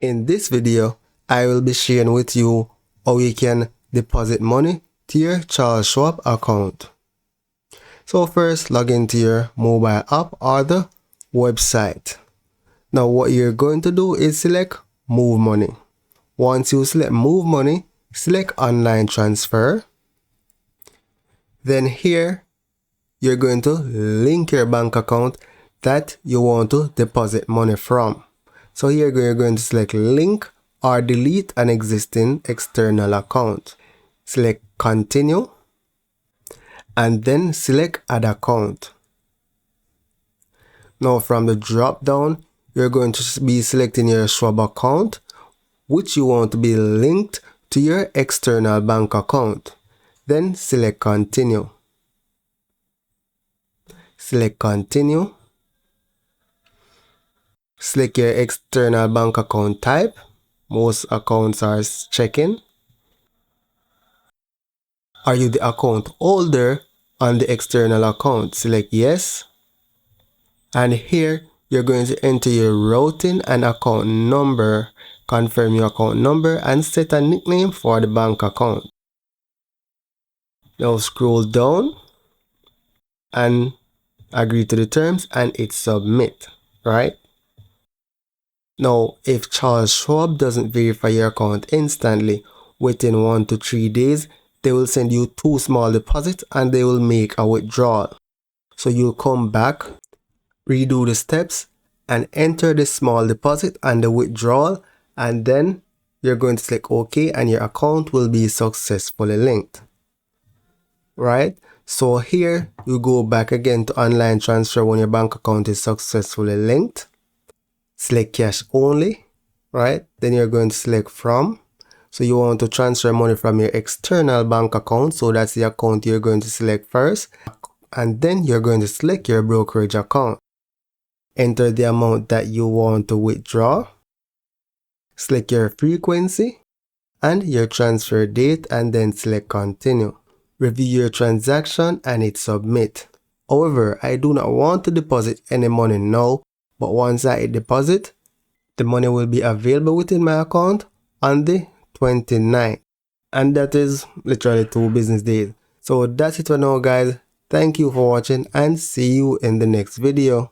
In this video, I will be sharing with you how you can deposit money to your Charles Schwab account. So first, log into your mobile app or the website. Now what you're going to do is select Move Money. Once you select Move Money, select Online Transfer. Then here, you're going to link your bank account that you want to deposit money from. So here you're going to select Link or delete an existing external account. Select Continue and then select Add Account. Now from the drop down, you're going to be selecting your Schwab account, which you want to be linked to your external bank account. Then select Continue. Select Continue. Select your external bank account type. Most accounts are checking. Are you the account holder on the external account? Select Yes. And here you're going to enter your routing and account number. Confirm your account number and set a nickname for the bank account. Now scroll down and agree to the terms and hit submit, right? Now, if Charles Schwab doesn't verify your account instantly, within 1 to 3 days, they will send you 2 small deposits and they will make a withdrawal. So you'll come back, redo the steps and enter the small deposit and the withdrawal, and then you're going to click OK and your account will be successfully linked. Right? So here you go back again to online transfer when your bank account is successfully linked. Select cash only, right? Then you're going to select from. So you want to transfer money from your external bank account. So that's the account you're going to select first. And then you're going to select your brokerage account. Enter the amount that you want to withdraw. Select your frequency and your transfer date and then select continue. Review your transaction and hit submit. However, I do not want to deposit any money now, but once I hit deposit, the money will be available within my account on the 29th. And that is literally 2 business days. So that's it for now, guys. Thank you for watching and see you in the next video.